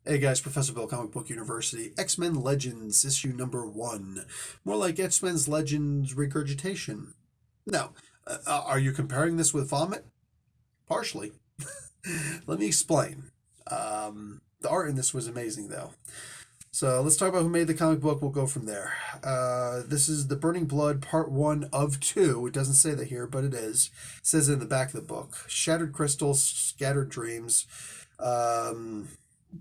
Hey guys, Professor Bill, Comic Book University. X-Men Legends, issue number 1. More like X-Men's Legends regurgitation. No. Are you comparing this with Vomit? Partially. Let me explain. The art in this was amazing, though. So let's talk about who made the comic book. We'll go from there. This is The Burning Blood, part 1 of 2. It doesn't say that here, but it is. It says it in the back of the book. Shattered crystals, scattered dreams.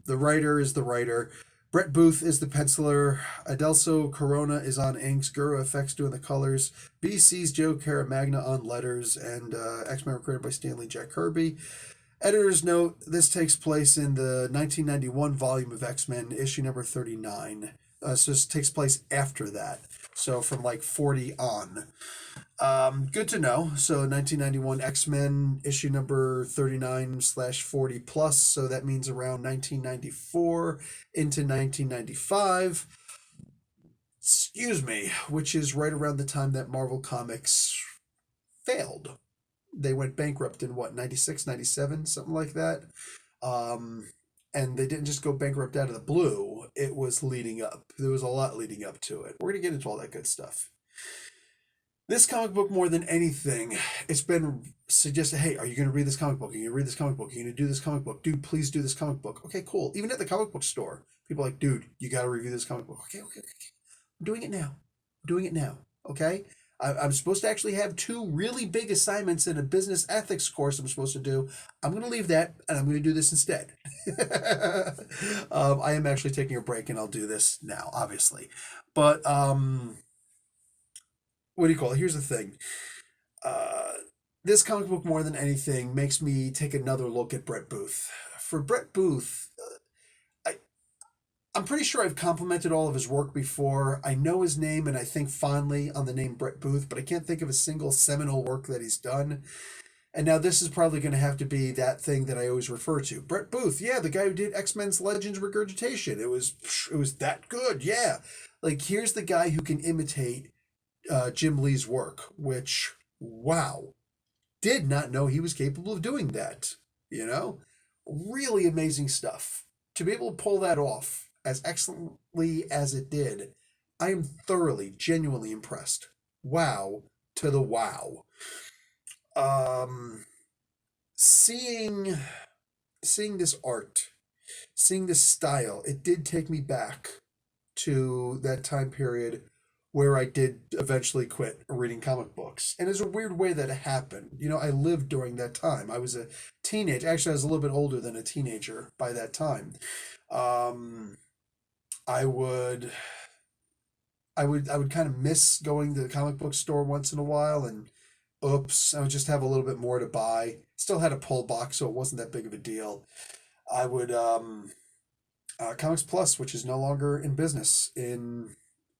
The writer is the writer. Brett Booth is the penciler. Adelso Corona is on inks. GURU-eFX doing the colors. BC's Joe Caramagna on letters. And X-Men were created by Stanley Jack Kirby. Editor's note, this takes place in the 1991 volume of X-Men, issue number 39. So this takes place after that. So from like 40 on. Good to know. So 1991 X-Men issue number 39/40 plus. So that means around 1994 into 1995. Excuse me, which is right around the time that Marvel Comics failed. They went bankrupt in what, 96, 97, something like that. And they didn't just go bankrupt out of the blue. It was leading up. There was a lot leading up to it. We're going to get into all that good stuff. This comic book, more than anything, it's been suggested, hey, are you going to read this comic book? Are you going to read this comic book? Are you going to do this comic book? Dude, please do this comic book. Okay, cool. Even at the comic book store, people are like, dude, you got to review this comic book. Okay. I'm doing it now. Okay? I'm supposed to actually have 2 really big assignments in a business ethics course I'm supposed to do. I'm going to leave that, and I'm going to do this instead. I am actually taking a break, and I'll do this now, obviously. But, what do you call it? Here's the thing. This comic book, more than anything, makes me take another look at Brett Booth. For Brett Booth, I'm pretty sure I've complimented all of his work before. I know his name and I think fondly on the name Brett Booth, but I can't think of a single seminal work that he's done. And now this is probably going to have to be that thing that I always refer to. Brett Booth, yeah, the guy who did X-Men's Legends Regurgitation. It was that good, yeah. Like, here's the guy who can imitate Jim Lee's work, which, wow, did not know he was capable of doing that. Really amazing stuff. To be able to pull that off as excellently as it did, I am thoroughly, genuinely impressed. Wow to the wow. Seeing this art, seeing this style, it did take me back to that time period where I did eventually quit reading comic books. And there's a weird way that it happened. I lived during that time. I was a teenager. Actually, I was a little bit older than a teenager by that time. I would kind of miss going to the comic book store once in a while, and oops, I would just have a little bit more to buy. Still had a pull box, so it wasn't that big of a deal. I would Comics Plus, which is no longer in business in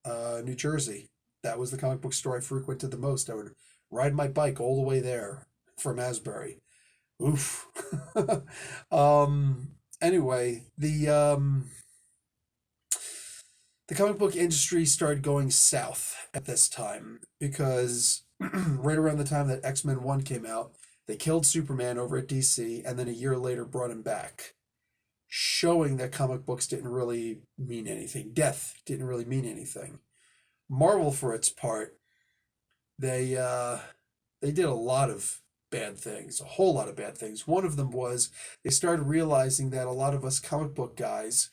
New Jersey. That was the comic book store I frequented the most. I would ride my bike all the way there from Asbury. Oof. Anyway, the comic book industry started going south at this time because right around the time that X-Men 1 came out, they killed Superman over at DC and then a year later brought him back, showing that comic books didn't really mean anything. Death didn't really mean anything. Marvel, for its part, they did a lot of bad things, a whole lot of bad things. One of them was they started realizing that a lot of us comic book guys,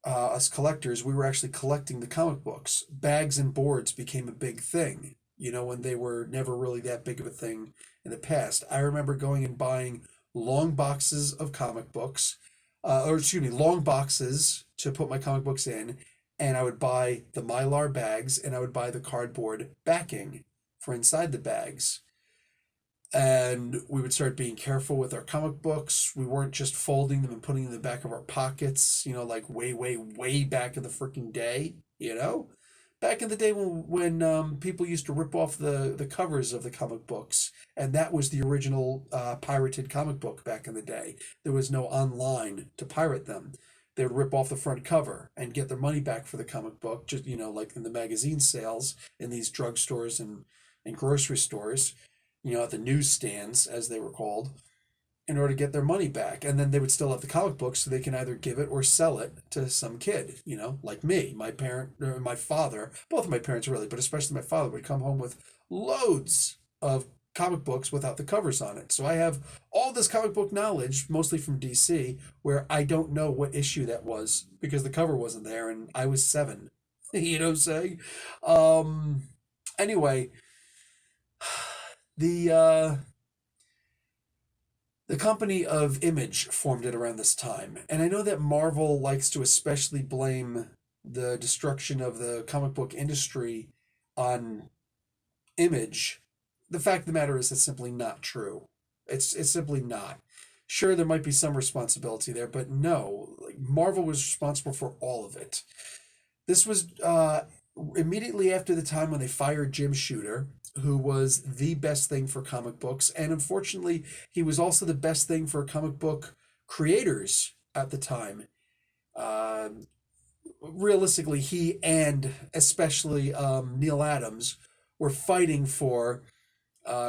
us collectors, we were actually collecting the comic books. Bags and boards became a big thing, when they were never really that big of a thing in the past. I remember going and buying long boxes of comic books, long boxes to put my comic books in, and I would buy the Mylar bags and I would buy the cardboard backing for inside the bags. And we would start being careful with our comic books. We weren't just folding them and putting them in the back of our pockets, like way, way, way back in the freaking day, Back in the day when people used to rip off the covers of the comic books, and that was the original pirated comic book back in the day. There was no online to pirate them. They would rip off the front cover and get their money back for the comic book, just, like in the magazine sales in these drugstores and grocery stores, at the newsstands, as they were called. in order to get their money back. And then they would still have the comic books, so they can either give it or sell it to some kid, like me. My parent, or my father, both of my parents really, but especially my father, would come home with loads of comic books without the covers on it. So I have all this comic book knowledge, mostly from DC, where I don't know what issue that was because the cover wasn't there and I was 7. You know what I'm saying? Um, anyway, the uh, the company of Image formed it around this time, and I know that Marvel likes to especially blame the destruction of the comic book industry on Image. The fact of the matter is, it's simply not true. It's simply not. Sure, there might be some responsibility there, but no, like, Marvel was responsible for all of it. This was immediately after the time when they fired Jim Shooter, who was the best thing for comic books, and unfortunately, he was also the best thing for comic book creators at the time. Uh, Realistically, he and especially Neil Adams were fighting for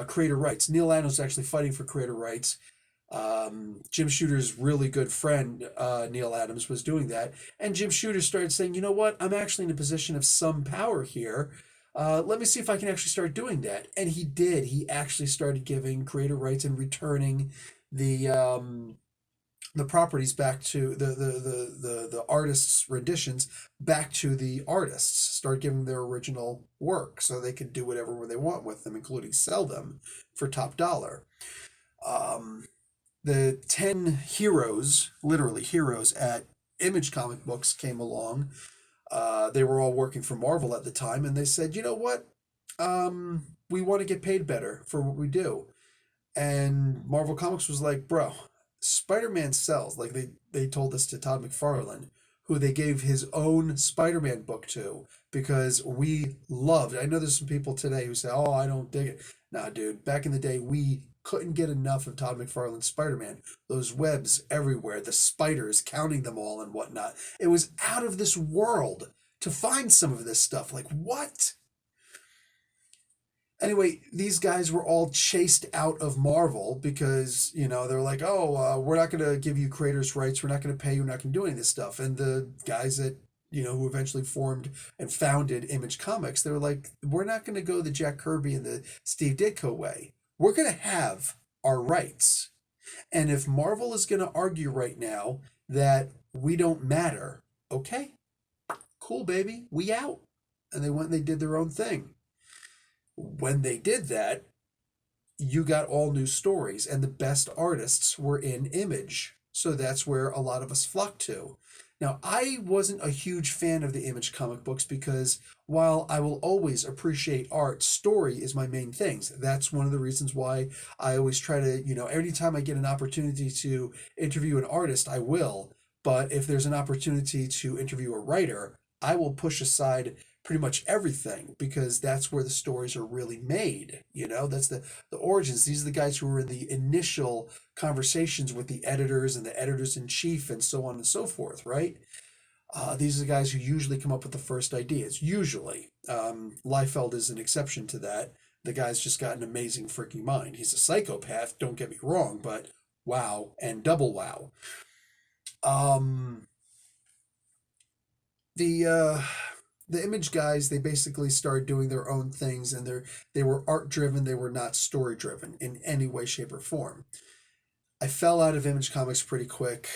creator rights. Neil Adams was actually fighting for creator rights. Jim Shooter's really good friend, Neil Adams, was doing that. And Jim Shooter started saying, you know what? I'm actually in a position of some power here. Let me see if I can actually start doing that. And he did. He actually started giving creator rights and returning the the properties back to the artists' renditions back to the artists. Start giving their original work so they could do whatever they want with them, including sell them for top dollar. Um, the 10 heroes, literally heroes at Image Comic Books came along. They were all working for Marvel at the time, and they said, you know what? We want to get paid better for what we do. And Marvel Comics was like, bro, Spider-Man sells. Like they told this to Todd McFarlane, who they gave his own Spider-Man book to because we loved. I know there's some people today who say, "Oh, I don't dig it." Nah, dude. Back in the day, we couldn't get enough of Todd McFarlane's Spider-Man. Those webs everywhere, the spiders, counting them all and whatnot. It was out of this world to find some of this stuff. Like what? Anyway, these guys were all chased out of Marvel because, they're like, oh, we're not going to give you creators' rights. We're not going to pay you. We're not going to do any of this stuff. And the guys that, who eventually formed and founded Image Comics, they were like, we're not going to go the Jack Kirby and the Steve Ditko way. We're going to have our rights. And if Marvel is going to argue right now that we don't matter, okay, cool, baby, we out. And they went and they did their own thing. When they did that, you got all new stories, and the best artists were in Image. So that's where a lot of us flocked to. Now, I wasn't a huge fan of the Image comic books because while I will always appreciate art, story is my main things. That's one of the reasons why I always try to, anytime I get an opportunity to interview an artist, I will. But if there's an opportunity to interview a writer, I will push aside pretty much everything because that's where the stories are really made. That's the origins. These are the guys who were in the initial conversations with the editors and the editors in chief and so on and so forth, right? These are the guys who usually come up with the first ideas. Usually, Liefeld is an exception to that. The guy's just got an amazing freaking mind. He's a psychopath, don't get me wrong, but wow and double wow. Um, the the Image guys, they basically started doing their own things, and they were art driven. They were not story driven in any way, shape, or form. I fell out of Image Comics pretty quick.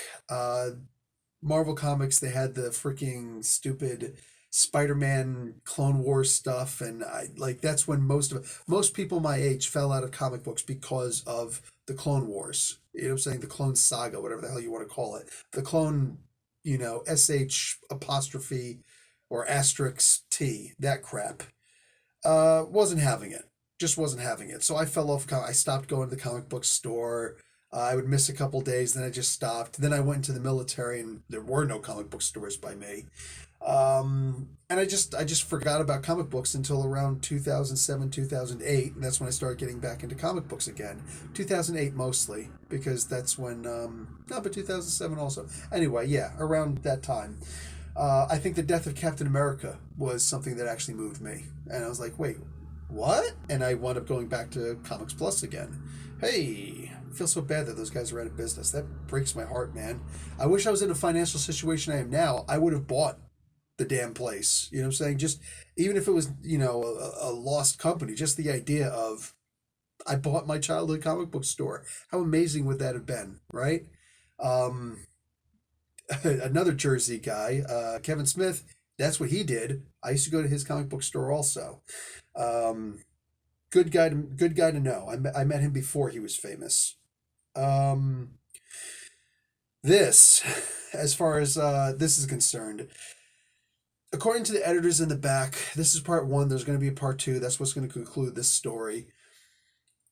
Marvel Comics, they had the freaking stupid Spider-Man Clone Wars stuff, and I like that's when most people my age fell out of comic books because of the Clone Wars. You know what I'm saying? The Clone Saga, whatever the hell you want to call it. The Clone, SH apostrophe or asterisk T, that crap. Wasn't having it. Just wasn't having it. So I fell off. I stopped going to the comic book store. I would miss a couple days, then I just stopped. Then I went into the military, and there were no comic book stores by me. And I just forgot about comic books until around 2007, 2008, and that's when I started getting back into comic books again. 2008 mostly, because that's when, no, but 2007 also. Anyway, yeah, around that time. I think the death of Captain America was something that actually moved me. And I was like, wait, what? And I wound up going back to Comics Plus again. Hey, I feel so bad that those guys are out of business. That breaks my heart, man. I wish I was in a financial situation I am now. I would have bought the damn place. You know what I'm saying? Just even if it was, a lost company, just the idea of I bought my childhood comic book store. How amazing would that have been, right? Um, another Jersey guy, Kevin Smith, that's what he did. I used to go to his comic book store also. Um, good guy to know. I met him before he was famous. Um, this, as far as this is concerned, according to the editors in the back, this is part one. There's going to be a part two. That's what's going to conclude this story.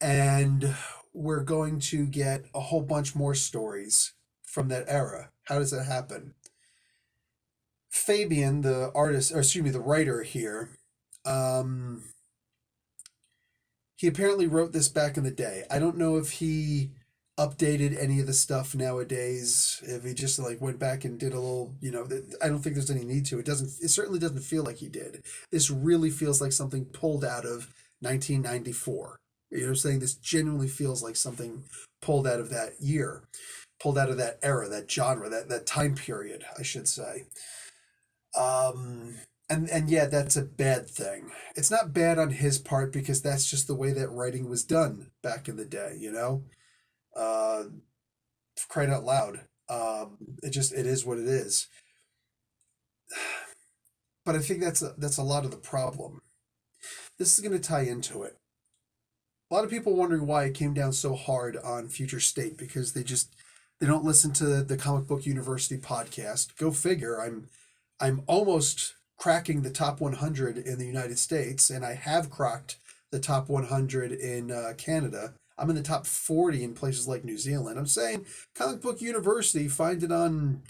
And we're going to get a whole bunch more stories from that era. How does that happen? Fabian, the artist, or excuse me, the writer here, um, he apparently wrote this back in the day. I don't know if he updated any of the stuff nowadays. If he just like went back and did a little, I don't think there's any need to. It doesn't. It certainly doesn't feel like he did. This really feels like something pulled out of 1994. You know what I'm saying? This genuinely feels like something pulled out of that year, pulled out of that era, that genre, that time period, I should say. Um, and yeah, that's a bad thing. It's not bad on his part because that's just the way that writing was done back in the day, Uh, crying out loud. It is what it is. But I think that's a lot of the problem. This is going to tie into it. A lot of people wondering why it came down so hard on Future State because they don't listen to the Comic Book University podcast. Go figure. I'm almost cracking the top 100 in the United States, and I have cracked the top 100 in Canada. I'm in the top 40 in places like New Zealand. I'm saying Comic Book University, find it on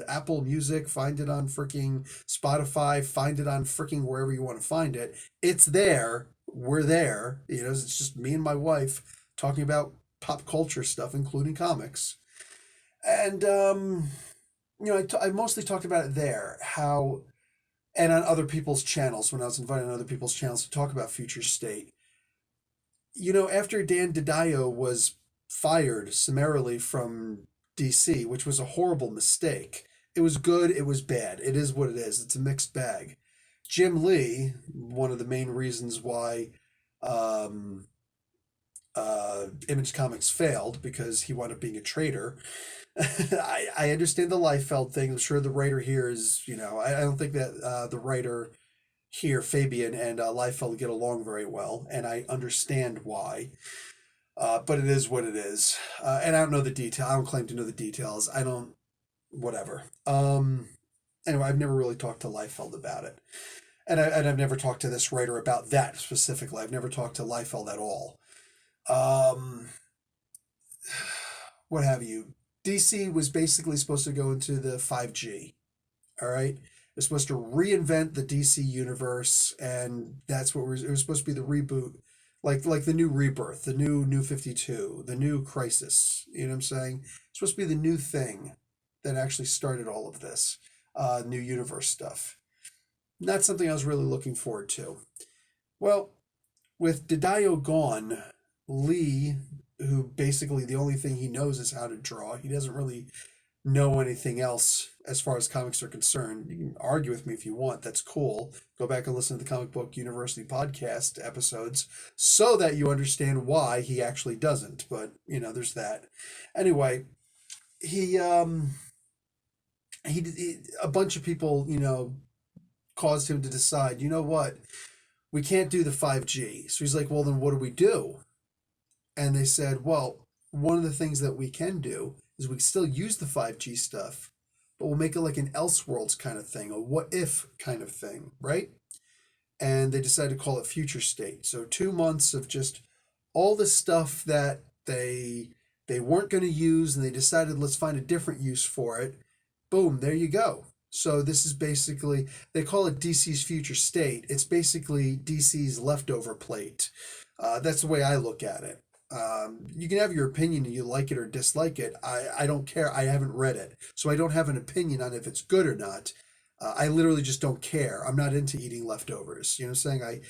Apple Music, find it on freaking Spotify, find it on freaking wherever you want to find it. It's there. We're there. It's just me and my wife talking about pop culture stuff, including comics. And, I mostly talked about it there, how, and on other people's channels, when I was invited on other people's channels to talk about Future State. After Dan DiDio was fired summarily from DC, which was a horrible mistake. It was good, it was bad. It is what it is. It's a mixed bag. Jim Lee, one of the main reasons why um, Image Comics failed, because he wound up being a traitor. I understand the Liefeld thing. I'm sure the writer here is, I don't think that the writer here, Fabian, and Liefeld get along very well, and I understand why. But it is what it is. And I don't know the detail. I don't claim to know the details. I don't, whatever. Anyway, I've never really talked to Liefeld about it. And I've never talked to this writer about that specifically. I've never talked to Liefeld at all. Um, what have you? DC was basically supposed to go into the 5G. All right. It was supposed to reinvent the DC universe, and that's what it was supposed to be the reboot, like the new Rebirth, the new 52, the new Crisis. You know what I'm saying? It's supposed to be the new thing that actually started all of this new universe stuff. Not something I was really looking forward to. Well, with Didio gone, Lee, who basically the only thing he knows is how to draw, he doesn't really know anything else as far as comics are concerned. You can argue with me if you want. That's cool. Go back and listen to the Comic Book University podcast episodes so that you understand why he actually doesn't. But, there's that. Anyway, he a bunch of people, caused him to decide, you know what? We can't do the 5G. So he's like, well, then what do we do? And they said, well, one of the things that we can do is we can still use the 5G stuff, but we'll make it like an Elseworlds kind of thing, a what if kind of thing, right? And they decided to call it Future State. So 2 months of just all the stuff that they weren't going to use, and they decided let's find a different use for it. Boom, there you go. So this is basically, they call it DC's Future State. It's basically DC's leftover plate. That's the way I look at it. You can have your opinion and you like it or dislike it. I don't care. I haven't read it. So I don't have an opinion on if it's good or not. I literally just don't care. I'm not into eating leftovers. You know what I'm saying?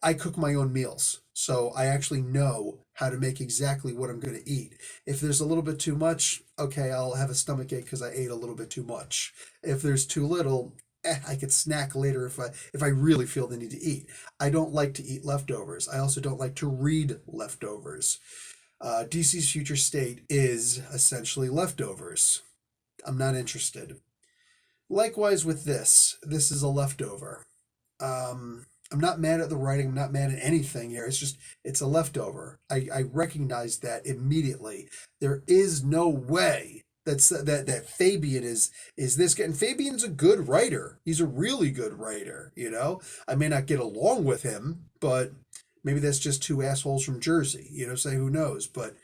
I cook my own meals. So I actually know how to make exactly what I'm going to eat. If there's a little bit too much, okay, I'll have a stomach ache because I ate a little bit too much. If there's too little, I could snack later if I really feel the need to eat. I don't like to eat leftovers. I also don't like to read leftovers. DC's future state is essentially leftovers. I'm not interested. Likewise with this. This is a leftover. I'm not mad at the writing. I'm not mad at anything here. It's just, it's a leftover. I recognize that immediately. There is no way that Fabian is this guy. And Fabian's a good writer. He's a really good writer, you know? I may not get along with him, but maybe that's just two assholes from Jersey, you know, say who knows. But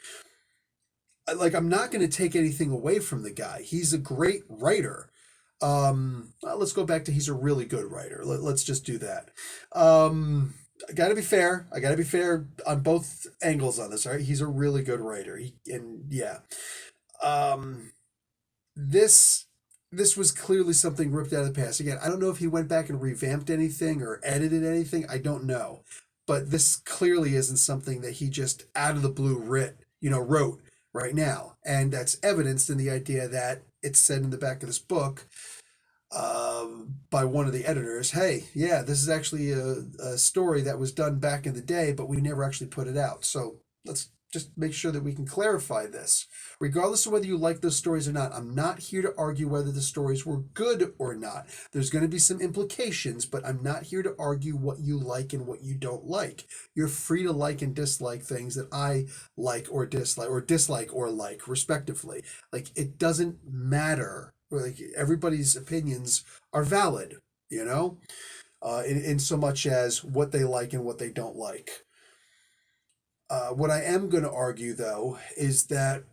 like, I'm not going to take anything away from the guy. He's a great writer. Let's go back to he's a really good writer. Let's just do that. I gotta be fair. I gotta be fair on both angles on this. All right, he's a really good writer. And yeah, um, this this was clearly something ripped out of the past. Again, I don't know if he went back and revamped anything or edited anything. I don't know, but this clearly isn't something that he just out of the blue wrote right now, and that's evidenced in the idea that it's said in the back of this book by one of the editors, hey, yeah, this is actually a story that was done back in the day, but we never actually put it out. So let's just make sure that we can clarify this. Regardless of whether you like those stories or not, I'm not here to argue whether the stories were good or not. There's going to be some implications, but I'm not here to argue what you like and what you don't like. You're free to like and dislike things that I like or like, respectively. Like, it doesn't matter. Like, everybody's opinions are valid, you know, in so much as what they like and what they don't like. What I am going to argue, though, is that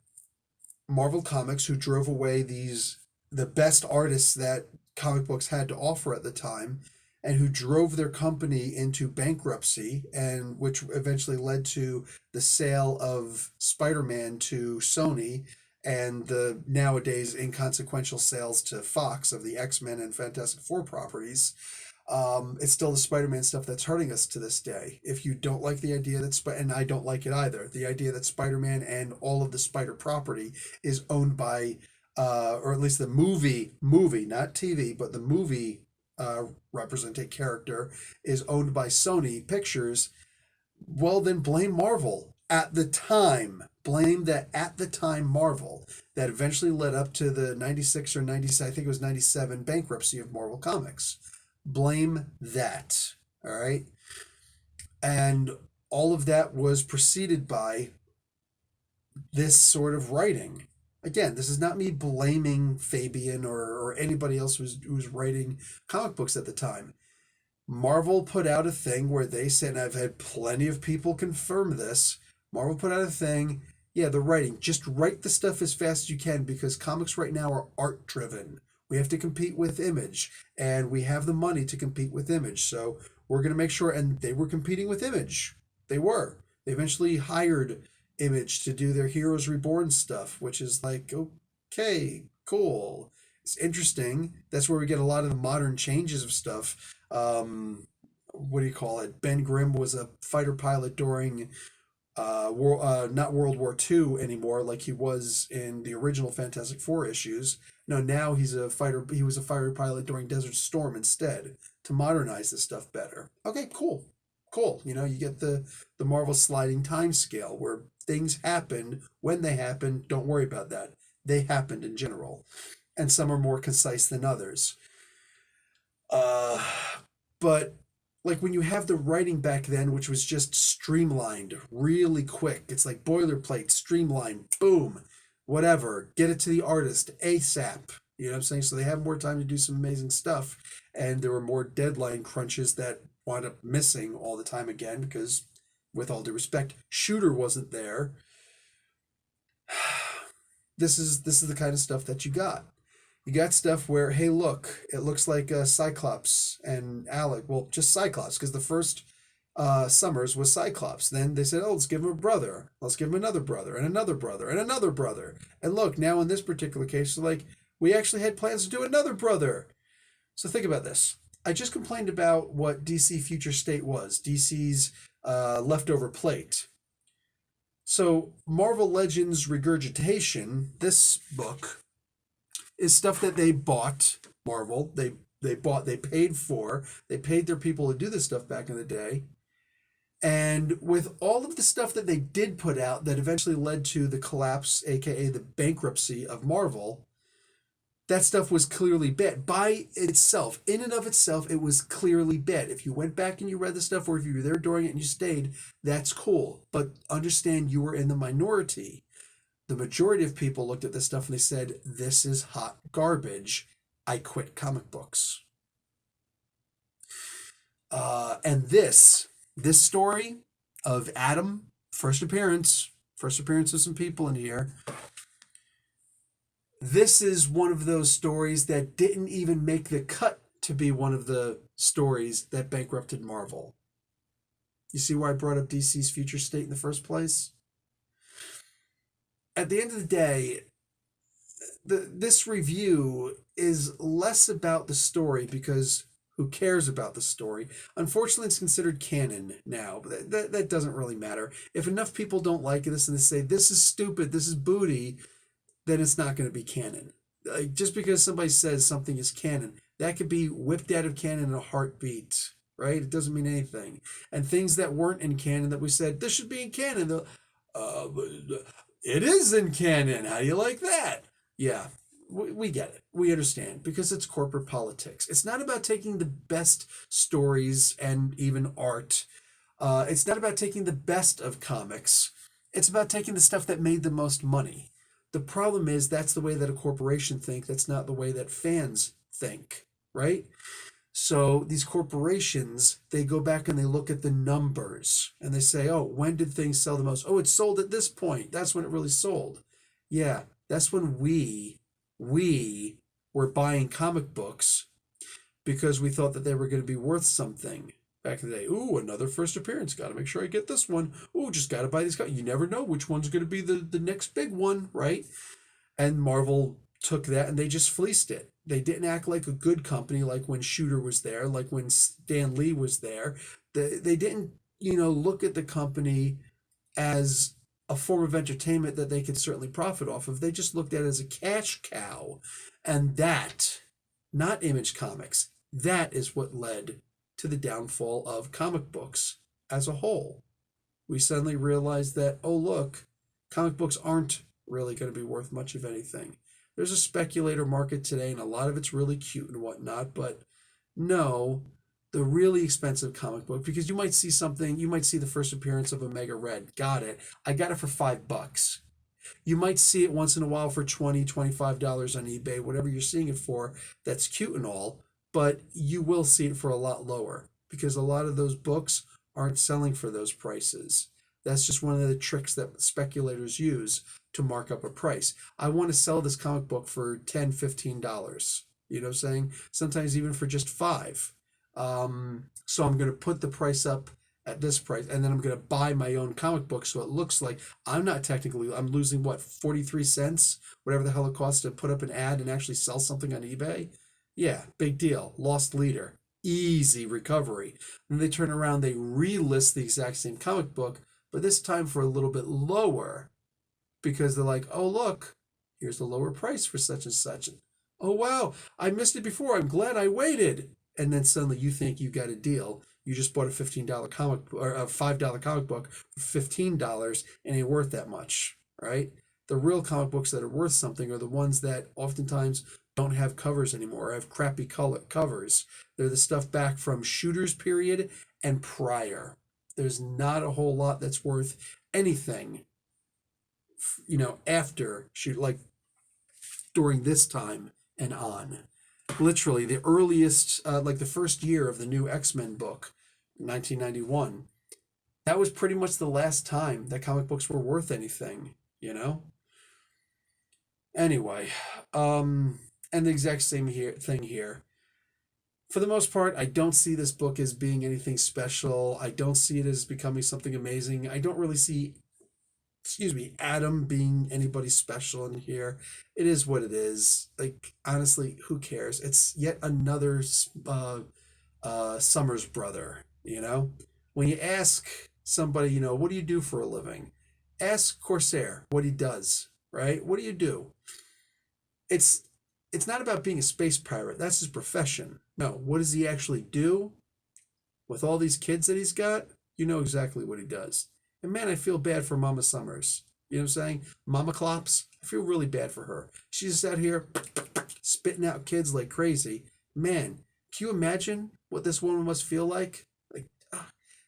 Marvel Comics, who drove away the best artists that comic books had to offer at the time, and who drove their company into bankruptcy, and which eventually led to the sale of Spider-Man to Sony and the nowadays inconsequential sales to Fox of the X-Men and Fantastic Four properties. It's still the Spider-Man stuff that's hurting us to this day. If you don't like the idea and I don't like it either, the idea that Spider-Man and all of the Spider property is owned by, or at least the movie, not TV, but the movie represented character is owned by Sony Pictures, well, then blame Marvel at the time. Blame that at the time Marvel that eventually led up to the 96 or 97, I think it was 97 bankruptcy of Marvel Comics. Blame that. All right. And all of that was preceded by this sort of writing. Again, this is not me blaming Fabian or anybody else who's writing comic books at the time. Marvel put out a thing where they said, and I've had plenty of people confirm this. Marvel put out a thing, yeah, the writing. Just write the stuff as fast as you can because comics right now are art driven. We have to compete with Image, and we have the money to compete with Image. So we're going to make sure, and they were competing with Image. They were. They eventually hired Image to do their Heroes Reborn stuff, which is like, okay, cool. It's interesting. That's where we get a lot of the modern changes of stuff. What do you call it? Ben Grimm was a fighter pilot during not World War II anymore, like he was in the original Fantastic Four issues. No, now he's a fighter. He was a fighter pilot during Desert Storm instead to modernize this stuff better. Okay, cool, cool. You know, you get the Marvel sliding time scale where things happened when they happened. Don't worry about that. They happened in general, and some are more concise than others. Uh, but like when you have the writing back then, which was just streamlined, really quick, it's like boilerplate, streamlined, boom, whatever, get it to the artist ASAP. You know what I'm saying? So they have more time to do some amazing stuff. And there were more deadline crunches that wound up missing all the time again because, with all due respect, Shooter wasn't there. This is the kind of stuff that you got. You got stuff where, hey, look, it looks like Cyclops and Alec. Well, just Cyclops, because the first Summers was Cyclops. Then they said, oh, let's give him a brother. Let's give him another brother and another brother and another brother. And look, now in this particular case, like, we actually had plans to do another brother. So think about this. I just complained about what DC Future State was, DC's leftover plate. So, Marvel Legends Regurgitation, this book, is stuff that they bought, Marvel. They paid for, they paid their people to do this stuff back in the day. And with all of the stuff that they did put out that eventually led to the collapse, aka the bankruptcy of Marvel, that stuff was clearly bad by itself. In and of itself, it was clearly bad. If you went back and you read the stuff, or if you were there during it and you stayed, that's cool. But understand you were in the minority. The majority of people looked at this stuff and they said, this is hot garbage. I quit comic books. And this story of Adam, first appearance of some people in here. This is one of those stories that didn't even make the cut to be one of the stories that bankrupted Marvel. You see why I brought up DC's future state in the first place? At the end of the day, this review is less about the story because who cares about the story? Unfortunately, it's considered canon now, but that doesn't really matter. If enough people don't like this and they say, this is stupid, this is booty, then it's not going to be canon. Like, just because somebody says something is canon, that could be whipped out of canon in a heartbeat, right? It doesn't mean anything. And things that weren't in canon that we said, this should be in canon, it is in canon. How do you like that? Yeah, we get it. We understand because it's corporate politics. It's not about taking the best stories and even art. It's not about taking the best of comics. It's about taking the stuff that made the most money. The problem is that's the way that a corporation thinks. That's not the way that fans think, right? So these corporations, they go back and they look at the numbers and they say, oh, when did things sell the most? Oh, it sold at this point. That's when it really sold. Yeah, that's when we were buying comic books because we thought that they were going to be worth something back in the day. Ooh, another first appearance. Got to make sure I get this one. Ooh, just got to buy these. You never know which one's going to be the next big one, right? And Marvel took that and they just fleeced it. They didn't act like a good company, like when Shooter was there, like when Stan Lee was there. They didn't, look at the company as a form of entertainment that they could certainly profit off of. They just looked at it as a cash cow. And that, not Image Comics, that is what led to the downfall of comic books as a whole. We suddenly realized that, oh, look, comic books aren't really going to be worth much of anything. There's a speculator market today, and a lot of it's really cute and whatnot, but no, the really expensive comic book, because you might see the first appearance of Omega Red. Got it. I got it for $5. You might see it once in a while for $20, $25 on eBay, whatever you're seeing it for. That's cute and all, but you will see it for a lot lower because a lot of those books aren't selling for those prices. That's just one of the tricks that speculators use to mark up a price. I want to sell this comic book for $10, $15. You know what I'm saying? Sometimes even for just $5. So I'm going to put the price up at this price, and then I'm going to buy my own comic book so it looks like I'm losing what, 43 cents, whatever the hell it costs to put up an ad and actually sell something on eBay. Yeah, big deal. Lost leader. Easy recovery. Then they turn around, they relist the exact same comic book, but this time for a little bit lower because they're like, oh, look, here's the lower price for such and such. Oh, wow, I missed it before. I'm glad I waited. And then suddenly you think you got a deal. You just bought a $15 comic or a $5 comic book for $15 and ain't worth that much, right? The real comic books that are worth something are the ones that oftentimes don't have covers anymore, have crappy covers. They're the stuff back from Shooter's period and prior. There's not a whole lot that's worth anything, after Shoot, like during this time and on. Literally, the earliest, like the first year of the new X-Men book, 1991, that was pretty much the last time that comic books were worth anything. Anyway, and the exact same thing here. For the most part, I don't see this book as being anything special. I don't see it as becoming something amazing. I don't really see, Adam being anybody special in here. It is what it is. Like, honestly, who cares? It's yet another Summers' brother, you know? When you ask somebody, what do you do for a living? Ask Corsair what he does, right? What do you do? It's it's not about being a space pirate. That's his profession. No, what does he actually do with all these kids that he's got? You know exactly what he does. And man, I feel bad for Mama Summers. You know what I'm saying? Mama Clops. I feel really bad for her. She's just out here spitting out kids like crazy. Man, can you imagine what this woman must feel like? Like,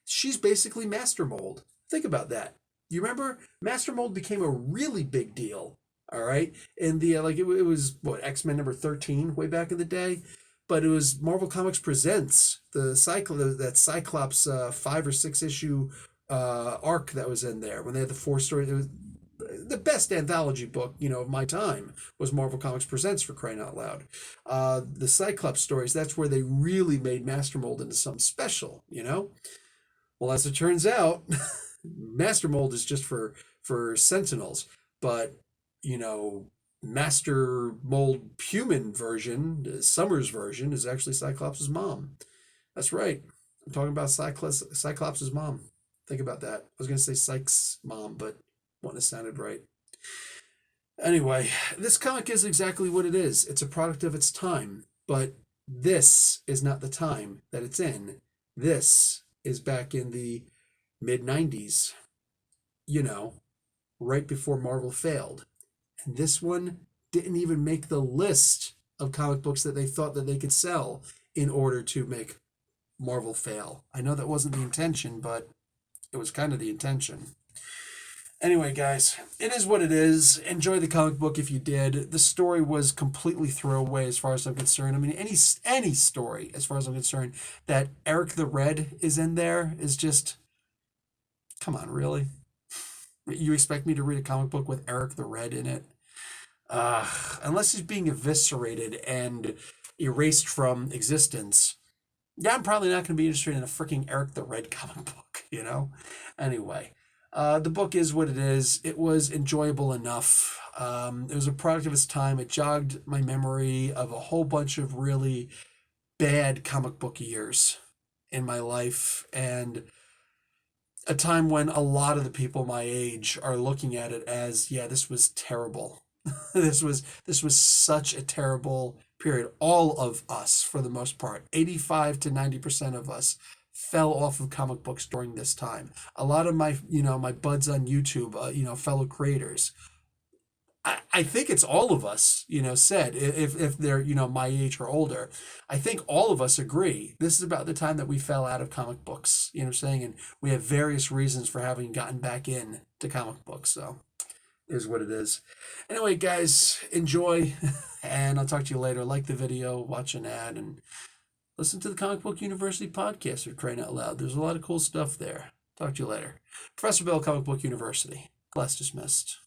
she's basically Master Mold. Think about that. You remember Master Mold became a really big deal. All right, and the it was what, X-Men number 13 way back in the day, but it was Marvel Comics Presents that Cyclops 5 or 6 issue arc that was in there when they had the 4 story. It was the best anthology book, of my time, was Marvel Comics Presents, for crying out loud. The Cyclops stories, that's where they really made Master Mold into something special. Well, as it turns out, Master Mold is just for Sentinels, but Master Mold human version, the Summers version, is actually Cyclops' mom. That's right. I'm talking about Cyclops' mom. Think about that. I was going to say Sykes' mom, but wouldn't have sounded right. Anyway, this comic is exactly what it is. It's a product of its time, but this is not the time that it's in. This is back in the mid 90s, right before Marvel failed. And this one didn't even make the list of comic books that they thought that they could sell in order to make Marvel fail. I know that wasn't the intention, but it was kind of the intention. Anyway, guys, it is what it is. Enjoy the comic book if you did. The story was completely throwaway as far as I'm concerned. I mean, any story as far as I'm concerned that Eric the Red is in there is just, come on, really? You expect me to read a comic book with Eric the Red in it? Unless he's being eviscerated and erased from existence. Yeah, I'm probably not going to be interested in a freaking Eric the Red comic book. Anyway, the book is what it is. It was enjoyable enough. It was a product of its time. It jogged my memory of a whole bunch of really bad comic book years in my life, and a time when a lot of the people my age are looking at it as, yeah, this was terrible. this was such a terrible period. All of us, for the most part, 85 to 90% of us fell off of comic books during this time. A lot of my buds on YouTube, fellow creators, I think it's all of us, said, if they're, my age or older, I think all of us agree. This is about the time that we fell out of comic books, you know what I'm saying? And we have various reasons for having gotten back in to comic books. So it is what it is. Anyway, guys, enjoy, and I'll talk to you later. Like the video, watch an ad, and listen to the Comic Book University podcast for crying out loud. There's a lot of cool stuff there. Talk to you later. Professor Bill, Comic Book University. Class dismissed.